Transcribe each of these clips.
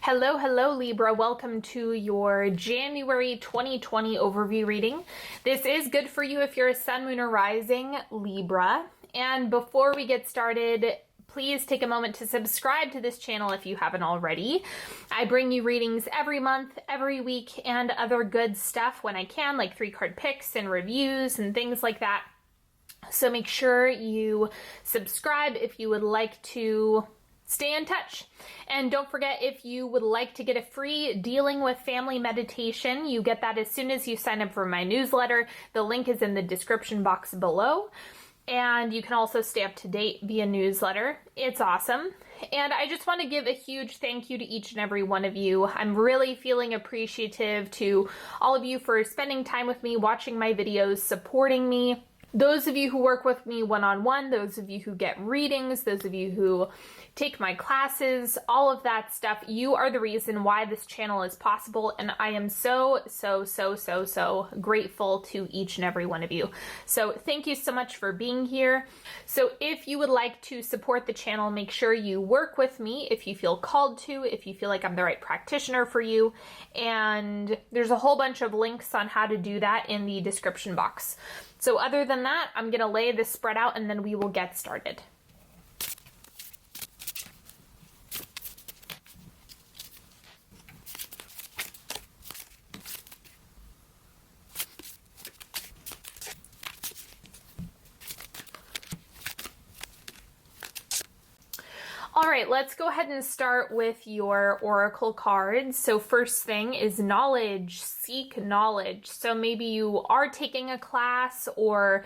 Hello, hello Libra. Welcome to your January 2020 overview reading. This is good for you if you're a sun, moon, or rising Libra. And before we get started, please take a moment to subscribe to this channel if you haven't already. I bring you readings every month, every week, and other good stuff when I can, like 3-card picks and reviews and things like that. So make sure you subscribe if you would like to stay in touch. And don't forget, if you would like to get a free Dealing with Family meditation, you get that as soon as you sign up for my newsletter. The link is in the description box below. And you can also stay up to date via newsletter. It's awesome. And I just want to give a huge thank you to each and every one of you. I'm really feeling appreciative to all of you for spending time with me, watching my videos, supporting me. Those of you who work with me one-on-one, those of you who get readings, those of you who take my classes, all of that stuff, you are the reason why this channel is possible, and I am so grateful to each and every one of you. So thank you so much for being here. So if you would like to support the channel, make sure you work with me if you feel called to, if you feel like I'm the right practitioner for you, and there's a whole bunch of links on how to do that in the description box. So other than that, I'm going to lay this spread out and then we will get started. All right, let's go ahead and start with your oracle cards. So first thing is knowledge, seek knowledge. So maybe you are taking a class, or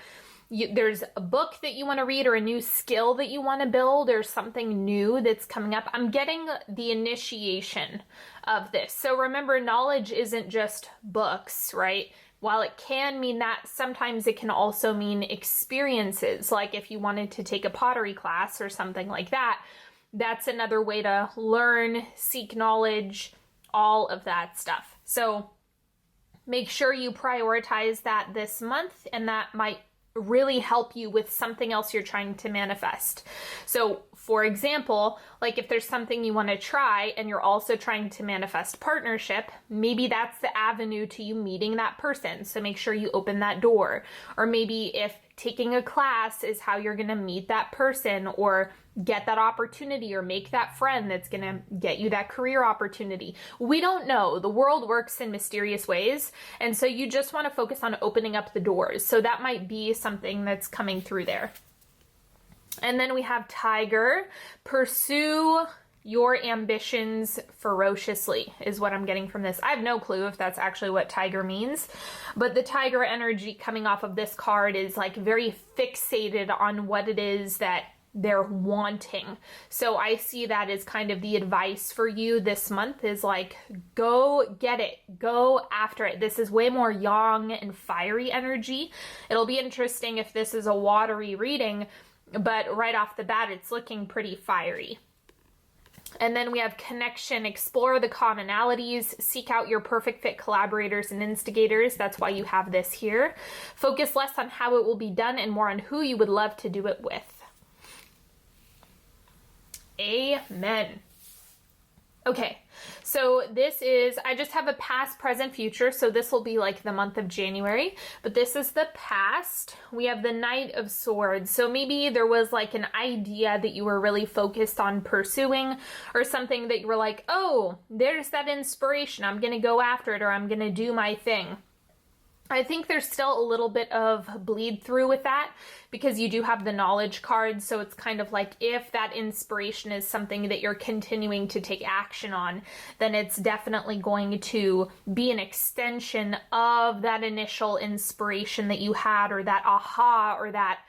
there's a book that you want to read, or a new skill that you want to build, or something new that's coming up. I'm getting the initiation of this. So remember, knowledge isn't just books, right? While it can mean that, sometimes it can also mean experiences. Like if you wanted to take a pottery class or something like that, that's another way to learn, seek knowledge, all of that stuff. So make sure you prioritize that this month, and that might really help you with something else you're trying to manifest. So for example, like if there's something you want to try and you're also trying to manifest partnership, maybe that's the avenue to you meeting that person. So make sure you open that door. Or maybe if taking a class is how you're going to meet that person or get that opportunity or make that friend that's going to get you that career opportunity. We don't know. The world works in mysterious ways. And so you just want to focus on opening up the doors. So that might be something that's coming through there. And then we have Tiger. Pursue your ambitions ferociously is what I'm getting from this. I have no clue if that's actually what tiger means, but the tiger energy coming off of this card is like very fixated on what it is that they're wanting. So I see that as kind of the advice for you this month is like, go get it, go after it. This is way more young and fiery energy. It'll be interesting if this is a watery reading, but right off the bat, it's looking pretty fiery. And then we have connection, explore the commonalities, seek out your perfect fit collaborators and instigators. That's why you have this here. Focus less on how it will be done and more on who you would love to do it with. Amen. Okay, so this is, I just have a past, present, future, so this will be like the month of January, but this is the past. We have the Knight of Swords, so maybe there was like an idea that you were really focused on pursuing, or something that you were like, oh, there's that inspiration, I'm gonna go after it, or I'm gonna do my thing. I think there's still a little bit of bleed through with that because you do have the knowledge card. So it's kind of like if that inspiration is something that you're continuing to take action on, then it's definitely going to be an extension of that initial inspiration that you had, or that aha, or that,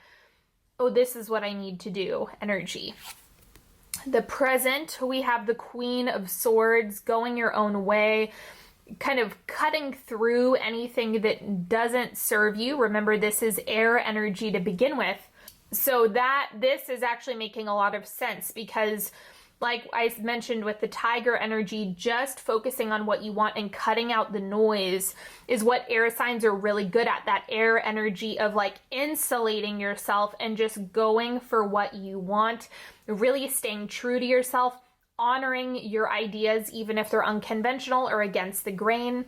oh, this is what I need to do energy. The present, we have the Queen of Swords, going your own way, kind of cutting through anything that doesn't serve you. Remember, this is air energy to begin with. So this is actually making a lot of sense because like I mentioned with the tiger energy, just focusing on what you want and cutting out the noise is what air signs are really good at. That air energy of like insulating yourself and just going for what you want, really staying true to yourself. honoring your ideas, even if they're unconventional or against the grain.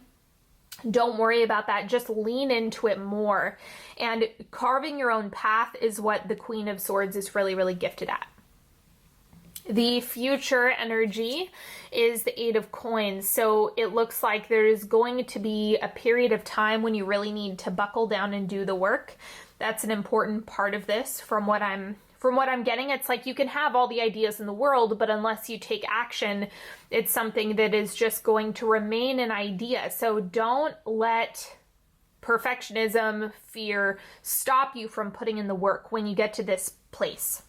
Don't worry about that. Just lean into it more. And carving your own path is what the Queen of Swords is really, really gifted at. The future energy is the Eight of Coins. So it looks like there's going to be a period of time when you really need to buckle down and do the work. That's an important part of this from what I'm getting. It's like you can have all the ideas in the world, but unless you take action, it's something that is just going to remain an idea. So don't let perfectionism, fear stop you from putting in the work when you get to this place.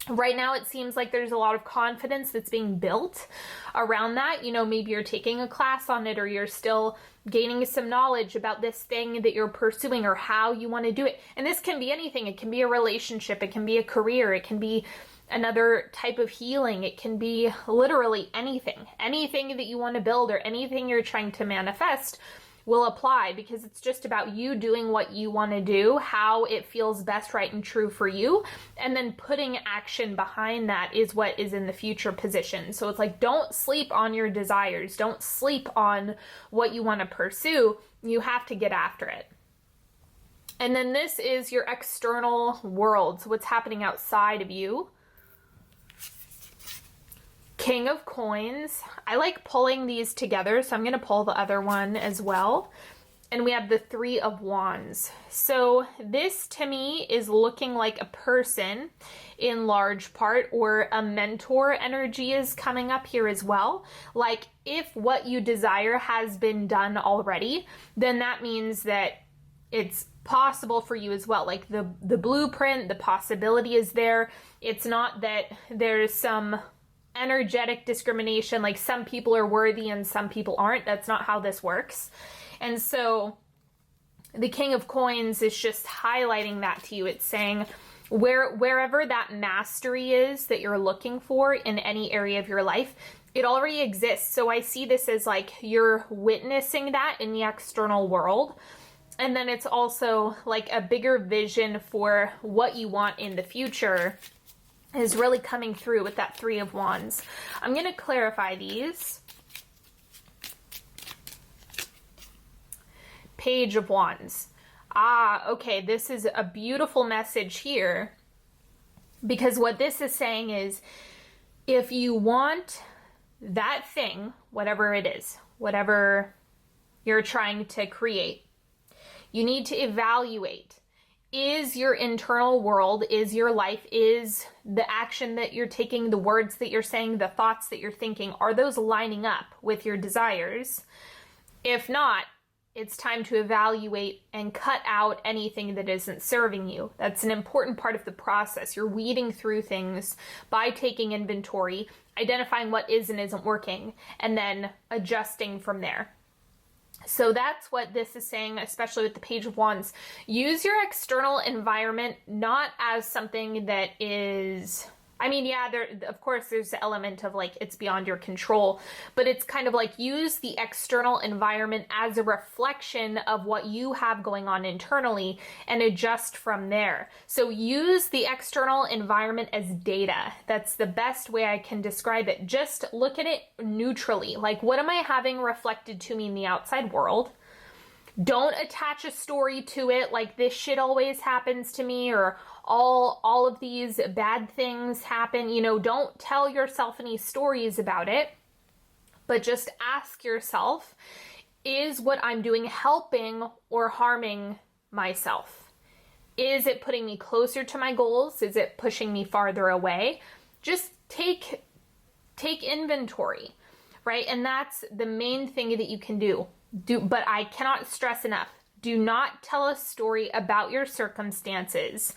Right now, it seems like there's a lot of confidence that's being built around that. You know, maybe you're taking a class on it, or you're still gaining some knowledge about this thing that you're pursuing or how you want to do it. And this can be anything. It can be a relationship. It can be a career. It can be another type of healing. It can be literally anything. Anything that you want to build or anything you're trying to manifest will apply, because it's just about you doing what you want to do, how it feels best, right, and true for you, and then putting action behind that is what is in the future position. So it's like, don't sleep on your desires. Don't sleep on what you want to pursue. You have to get after it. And then this is your external world. So what's happening outside of you. King of Coins. I like pulling these together, so I'm going to pull the other one as well. And we have the Three of Wands. So this to me is looking like a person in large part, or a mentor energy is coming up here as well. Like if what you desire has been done already, then that means that it's possible for you as well. Like the blueprint, the possibility is there. It's not that there's some energetic discrimination, like some people are worthy and some people aren't. That's not how this works. And so the King of Coins is just highlighting that to you. It's saying wherever that mastery is that you're looking for in any area of your life, it already exists. So I see this as like you're witnessing that in the external world. And then it's also like a bigger vision for what you want in the future is really coming through with that Three of Wands. I'm going to clarify these. Page of Wands. Okay, this is a beautiful message here, because what this is saying is, if you want that thing, whatever it is, whatever you're trying to create, you need to evaluate. Is your internal world, is your life, is the action that you're taking, the words that you're saying, the thoughts that you're thinking, are those lining up with your desires? If not, it's time to evaluate and cut out anything that isn't serving you. That's an important part of the process. You're weeding through things by taking inventory, identifying what is and isn't working, and then adjusting from there. So that's what this is saying, especially with the Page of Wands. Use your external environment not as something that is, I mean, yeah, of course there's the element of like it's beyond your control, but it's kind of like use the external environment as a reflection of what you have going on internally and adjust from there. So use the external environment as data. That's the best way I can describe it. Just look at it neutrally. Like, what am I having reflected to me in the outside world? Don't attach a story to it, like this shit always happens to me, or all of these bad things happen. You know, don't tell yourself any stories about it, but just ask yourself, is what I'm doing helping or harming myself? Is it putting me closer to my goals? Is it pushing me farther away? Just take inventory, right? And that's the main thing that you can do. But I cannot stress enough, do not tell a story about your circumstances.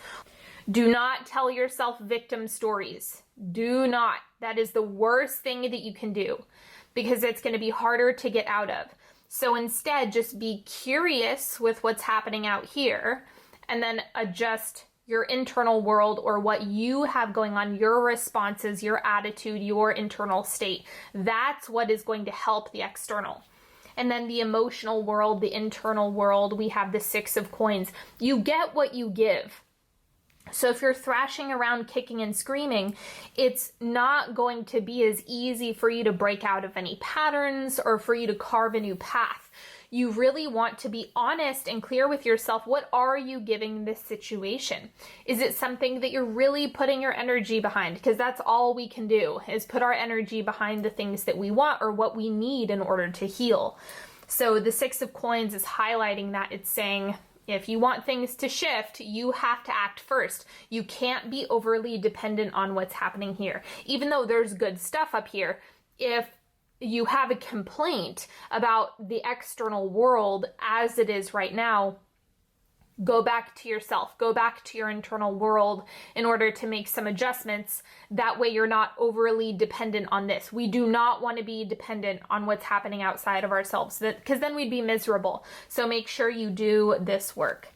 Do not tell yourself victim stories. Do not. That is the worst thing that you can do, because it's going to be harder to get out of. So instead, just be curious with what's happening out here, and then adjust your internal world, or what you have going on, your responses, your attitude, your internal state. That's what is going to help the external. And then the emotional world, the internal world, we have the Six of Coins. You get what you give. So if you're thrashing around, kicking and screaming, it's not going to be as easy for you to break out of any patterns or for you to carve a new path. You really want to be honest and clear with yourself. What are you giving this situation? Is it something that you're really putting your energy behind? Because that's all we can do, is put our energy behind the things that we want or what we need in order to heal. So the Six of Coins is highlighting that. It's saying, if you want things to shift, you have to act first. You can't be overly dependent on what's happening here. Even though there's good stuff up here, if you have a complaint about the external world as it is right now, go back to yourself, go back to your internal world in order to make some adjustments. That way you're not overly dependent on this. We do not want to be dependent on what's happening outside of ourselves, because then we'd be miserable. So make sure you do this work.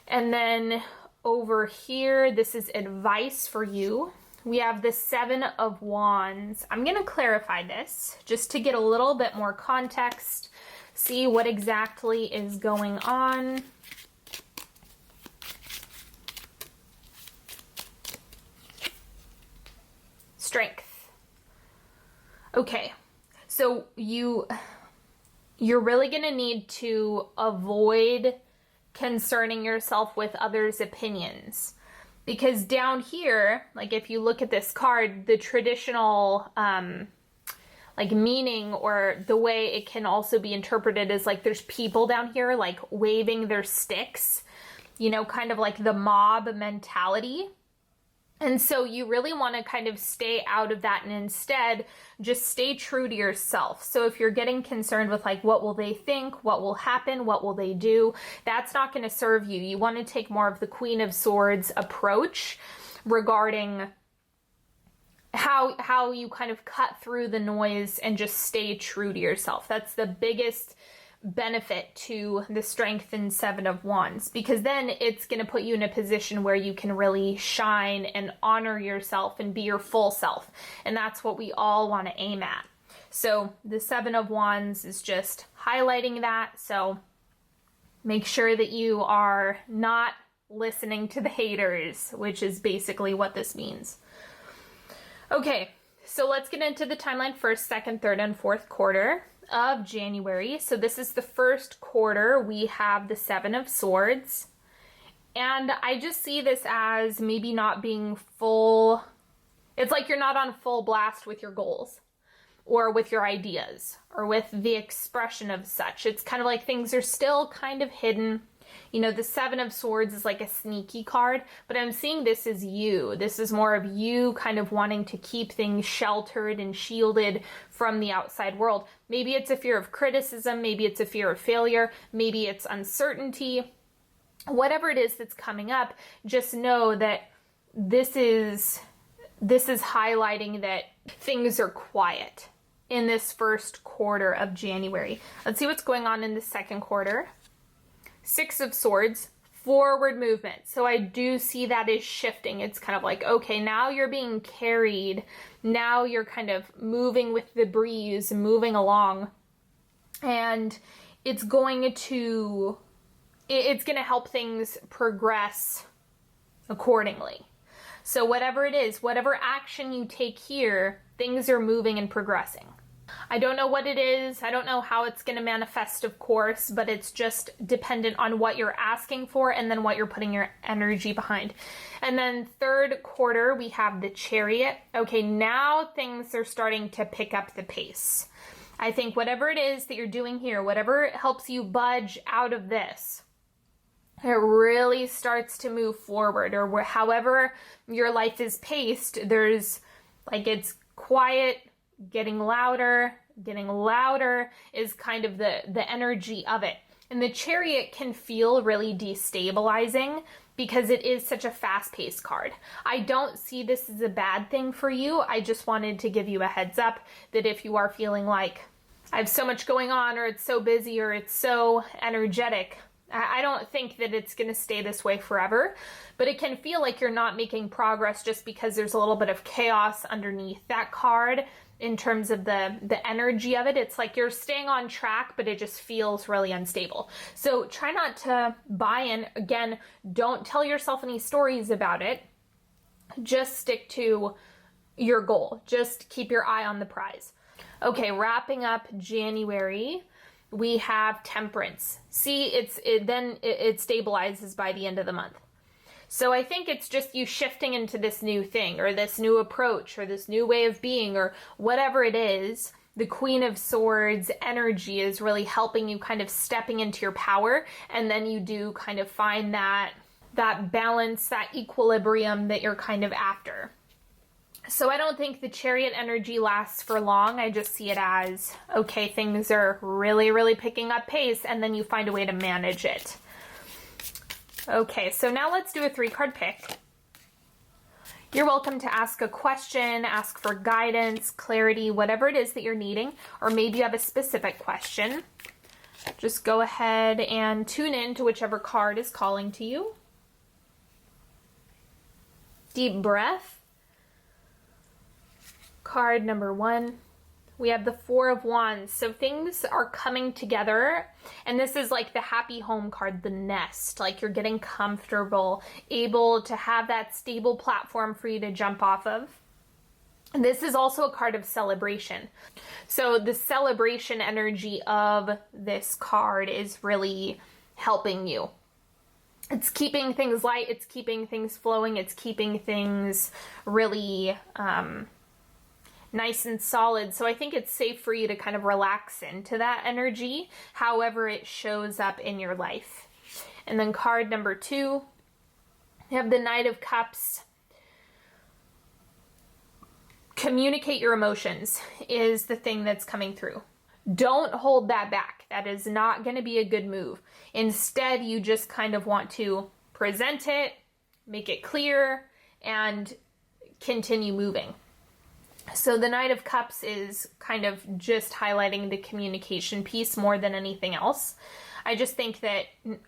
And then over here, this is advice for you. We have the Seven of Wands. I'm going to clarify this just to get a little bit more context, see what exactly is going on. Strength. Okay, so you're really going to need to avoid concerning yourself with others' opinions, because down here, like if you look at this card, the traditional like meaning, or the way it can also be interpreted, is like there's people down here like waving their sticks, you know, kind of like the mob mentality. And so you really want to kind of stay out of that and instead just stay true to yourself. So if you're getting concerned with like, what will they think? What will happen? What will they do? That's not going to serve you. You want to take more of the Queen of Swords approach regarding how you kind of cut through the noise and just stay true to yourself. That's the biggest benefit to the Strength and Seven of Wands, because then it's going to put you in a position where you can really shine and honor yourself and be your full self. And that's what we all want to aim at. So the Seven of Wands is just highlighting that. So make sure that you are not listening to the haters, which is basically what this means. Okay, so let's get into the timeline. First, second, third, and fourth quarter of January. So this is the first quarter. We have the Seven of Swords, and I just see this as maybe not being full. It's like you're not on full blast with your goals or with your ideas or with the expression of such. It's kind of like things are still kind of hidden. You know, the Seven of Swords is like a sneaky card, but I'm seeing this as you. This is more of you kind of wanting to keep things sheltered and shielded from the outside world. Maybe it's a fear of criticism. Maybe it's a fear of failure. Maybe it's uncertainty. Whatever it is that's coming up, just know that this is highlighting that things are quiet in this first quarter of January. Let's see what's going on in the second quarter. Six of Swords, forward movement. So I do see that is shifting. It's kind of like, okay, now you're being carried. Now you're kind of moving with the breeze, moving along. And it's going to help things progress accordingly. So whatever it is, whatever action you take here, things are moving and progressing. I don't know what it is. I don't know how it's going to manifest, of course, but it's just dependent on what you're asking for and then what you're putting your energy behind. And then third quarter, we have the Chariot. Okay, now things are starting to pick up the pace. I think whatever it is that you're doing here, whatever helps you budge out of this, it really starts to move forward. Or however your life is paced, there's like, it's quiet, getting louder is kind of the energy of it. And the Chariot can feel really destabilizing because it is such a fast-paced card. I don't see this as a bad thing for you. I just wanted to give you a heads up that if you are feeling like I have so much going on, or it's so busy, or it's so energetic, I don't think that it's going to stay this way forever, but it can feel like you're not making progress just because there's a little bit of chaos underneath that card. in terms of the energy of it. It's like you're staying on track, but it just feels really unstable. So try not to buy in. Again, don't tell yourself any stories about it. Just stick to your goal. Just keep your eye on the prize. Okay, wrapping up January, we have Temperance. See, it stabilizes by the end of the month. So I think it's just you shifting into this new thing, or this new approach, or this new way of being, or whatever it is. The Queen of Swords energy is really helping you kind of stepping into your power, and then you do kind of find that balance, that equilibrium that you're kind of after. So I don't think the Chariot energy lasts for long. I just see it as, okay, things are really, really picking up pace, and then you find a way to manage it. Okay, so now let's do a 3-card pick. You're welcome to ask a question, ask for guidance, clarity, whatever it is that you're needing, or maybe you have a specific question. Just go ahead and tune in to whichever card is calling to you. Deep breath. Card number 1. We have the 4 of Wands. So things are coming together, and this is like the happy home card, the nest. Like you're getting comfortable, able to have that stable platform for you to jump off of. And this is also a card of celebration. So the celebration energy of this card is really helping you. It's keeping things light, it's keeping things flowing, it's keeping things really nice and solid. So I think it's safe for you to kind of relax into that energy, however it shows up in your life. And then card number 2, you have the Knight of Cups. Communicate your emotions is the thing that's coming through. Don't hold that back. That is not going to be a good move. Instead, you just kind of want to present it, make it clear, and continue moving. So the Knight of Cups is kind of just highlighting the communication piece more than anything else. I just think that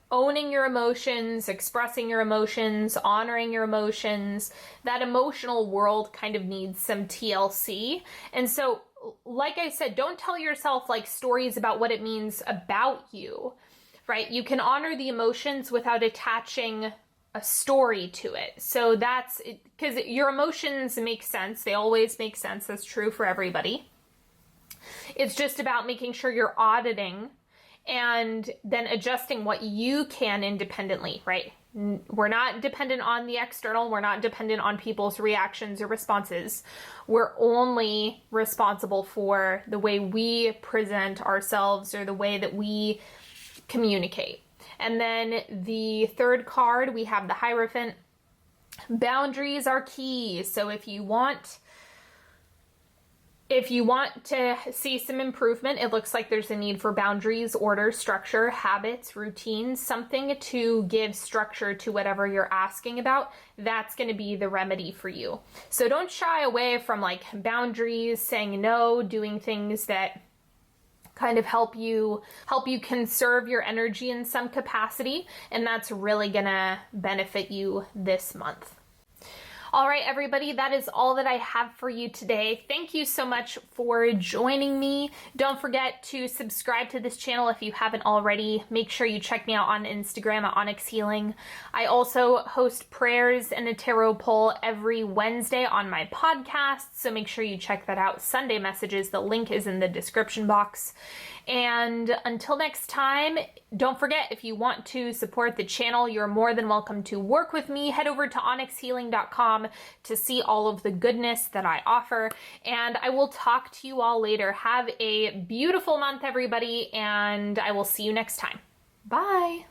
owning your emotions, expressing your emotions, honoring your emotions, that emotional world kind of needs some TLC. And so, like I said, don't tell yourself like stories about what it means about you, right? You can honor the emotions without attaching a story to it. So that's because your emotions make sense. They always make sense. That's true for everybody. It's just about making sure you're auditing and then adjusting what you can independently, right? We're not dependent on the external. We're not dependent on people's reactions or responses. We're only responsible for the way we present ourselves or the way that we communicate. And then the 3rd card, we have the Hierophant. Boundaries are key. So if you want to see some improvement, it looks like there's a need for boundaries, order, structure, habits, routines, something to give structure to whatever you're asking about. That's going to be the remedy for you. So don't shy away from like boundaries, saying no, doing things that kind of help you conserve your energy in some capacity, and that's really gonna benefit you this month. All right, everybody, that is all that I have for you today. Thank you so much for joining me. Don't forget to subscribe to this channel if you haven't already. Make sure you check me out on Instagram at Onyx Healing. I also host prayers and a tarot poll every Wednesday on my podcast, so make sure you check that out. Sunday messages, the link is in the description box. And until next time, don't forget, if you want to support the channel, you're more than welcome to work with me. Head over to onyxhealing.com to see all of the goodness that I offer. And I will talk to you all later. Have a beautiful month, everybody, and I will see you next time. Bye.